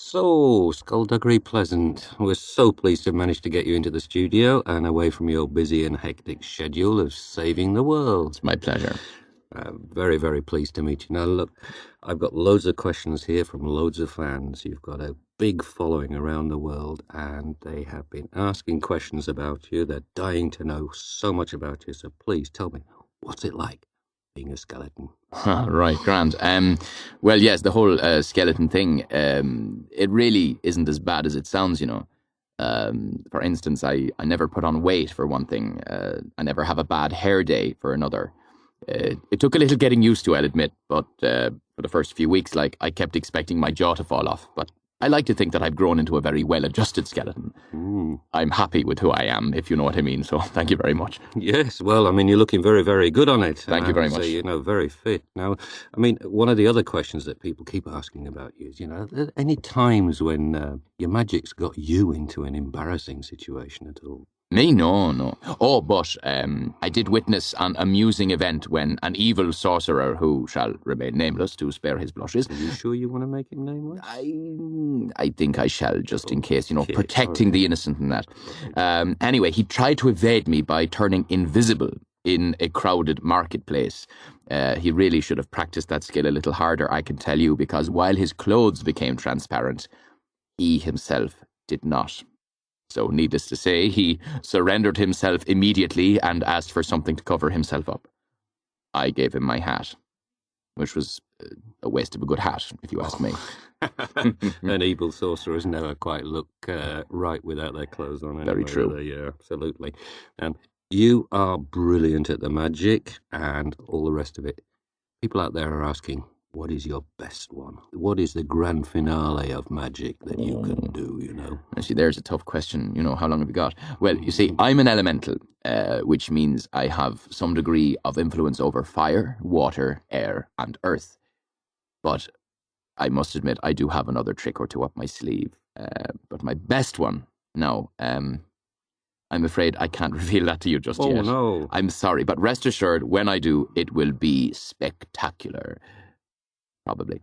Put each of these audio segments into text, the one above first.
So, Skulduggery Pleasant, we're so pleased to have managed to get you into the studio and away from your busy and hectic schedule of saving the world. It's my pleasure. Very, very pleased to meet you. Now, look, I've got loads of questions here from loads of fans. You've got a big following around the world, and they have been asking questions about you. They're dying to know so much about you, so please tell me, what's it like being a skeleton? Right, grand. Well, yes, the whole skeleton thing, it really isn't as bad as it sounds, you know. For instance, I never put on weight, for one thing. I never have a bad hair day, for another. It took a little getting used to, I'll admit, but for the first few weeks, I kept expecting my jaw to fall off. But I like to think that I've grown into a very well-adjusted skeleton. I'm happy with who I am, if you know what I mean, so thank you very much. Yes, well, I mean, you're looking very, very good on it. Thank you very much. Very fit. Now, I mean, one of the other questions that people keep asking about you is, are there any times when your magic's got you into an embarrassing situation at all? Me? No. Oh, but I did witness an amusing event when an evil sorcerer, who shall remain nameless to spare his blushes. Are you sure you want to make him nameless? I think I shall, just in case, protecting the innocent and that. Anyway, he tried to evade me by turning invisible in a crowded marketplace. He really should have practiced that skill a little harder, I can tell you, because while his clothes became transparent, he himself did not. So, needless to say, he surrendered himself immediately and asked for something to cover himself up. I gave him my hat, which was a waste of a good hat, if you ask me. An evil sorcerers never quite look right without their clothes on. Anyway, Very true. Yeah, absolutely. You are brilliant at the magic and all the rest of it. People out there are asking, what is your best one? What is the grand finale of magic that you can do, See, there's a tough question. How long have you got? Well, you see, I'm an elemental, which means I have some degree of influence over fire, water, air, and earth. But I must admit, I do have another trick or two up my sleeve. But my best one, no, I'm afraid I can't reveal that to you just yet. Oh, no. I'm sorry, but rest assured, when I do, it will be spectacular. Probably.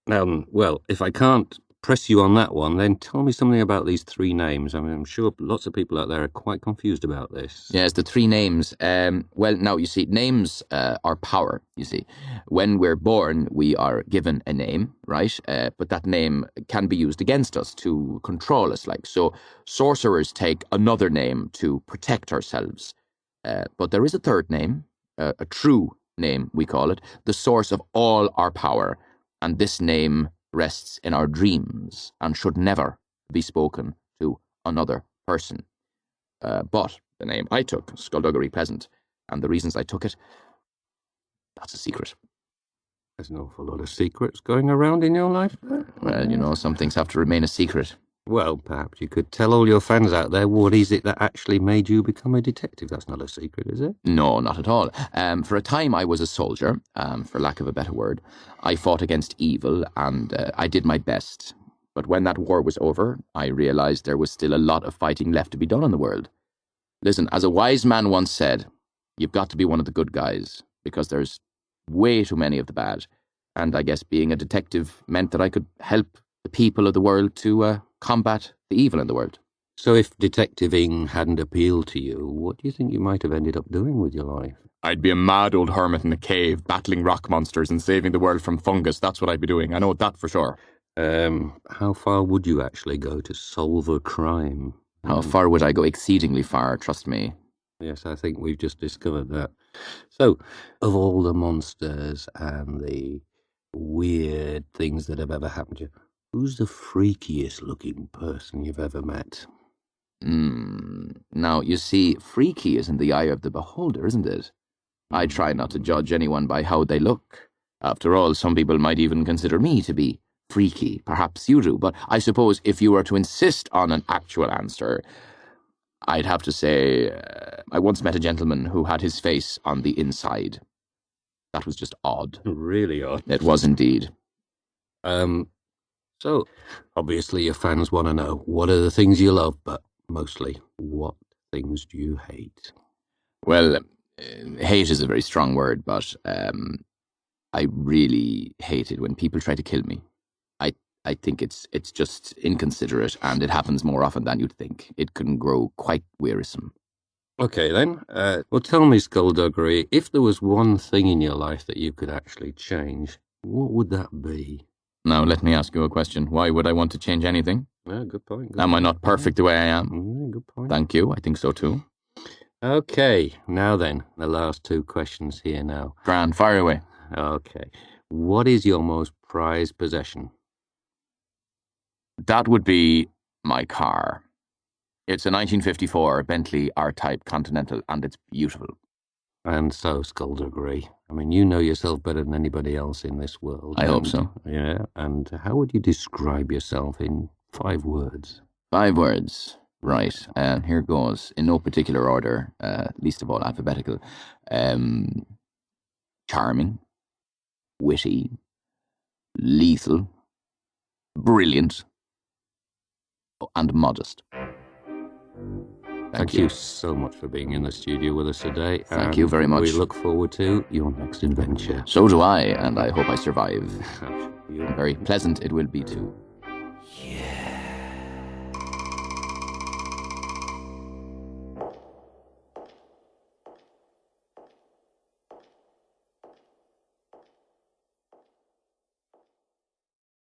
Well, if I can't press you on that one, then tell me something about these three names. I mean, I'm sure lots of people out there are quite confused about this. Yes, the three names. Well, now, you see, names are power, you see. When we're born, we are given a name, right? But that name can be used against us to control us, So sorcerers take another name to protect ourselves. But there is a third name, a true name, we call it, the source of all our power. And this name rests in our dreams and should never be spoken to another person. But the name I took, Skulduggery Pleasant, and the reasons I took it, that's a secret. There's an awful lot of secrets going around in your life. Well, some things have to remain a secret. Well, perhaps you could tell all your fans out there what is it that actually made you become a detective. That's not a secret, is it? No, not at all. For a time I was a soldier, for lack of a better word. I fought against evil and I did my best. But when that war was over, I realized there was still a lot of fighting left to be done in the world. Listen, as a wise man once said, you've got to be one of the good guys, because there's way too many of the bad. And I guess being a detective meant that I could help the people of the world to combat the evil in the world. So if detectiving hadn't appealed to you, what do you think you might have ended up doing with your life? I'd be a mad old hermit in a cave, battling rock monsters and saving the world from fungus. That's what I'd be doing. I know that for sure. How far would you actually go to solve a crime? How far would I go? Exceedingly far, trust me. Yes, I think we've just discovered that. So, of all the monsters and the weird things that have ever happened to you, who's the freakiest looking person you've ever met? Now, you see, freaky is in the eye of the beholder, isn't it? I try not to judge anyone by how they look. After all, some people might even consider me to be freaky. Perhaps you do, but I suppose if you were to insist on an actual answer, I'd have to say I once met a gentleman who had his face on the inside. That was just odd. Really odd. It was indeed. So, obviously your fans want to know, what are the things you love, but mostly, what things do you hate? Well, hate is a very strong word, but I really hate it when people try to kill me. I think it's just inconsiderate, and it happens more often than you'd think. It can grow quite wearisome. Okay, then. Well, tell me, Skulduggery, if there was one thing in your life that you could actually change, what would that be? Now, let me ask you a question. Why would I want to change anything? Yeah, good point. Am I not perfect the way I am? Good point. Thank you. I think so too. Okay, now then, the last two questions here now. Grand, fire away. Okay. What is your most prized possession? That would be my car. It's a 1954 Bentley R-Type Continental, and it's beautiful. And so, Skulduggery, I mean, you know yourself better than anybody else in this world. I hope so. Yeah, and how would you describe yourself in 5 words? 5 words. Right. Here goes, in no particular order, least of all alphabetical. Charming, witty, lethal, brilliant, and modest. Thank you so much for being in the studio with us today. Thank you very much. We look forward to your next adventure. So do I, and I hope I survive. You- Very pleasant it will be too. Yeah.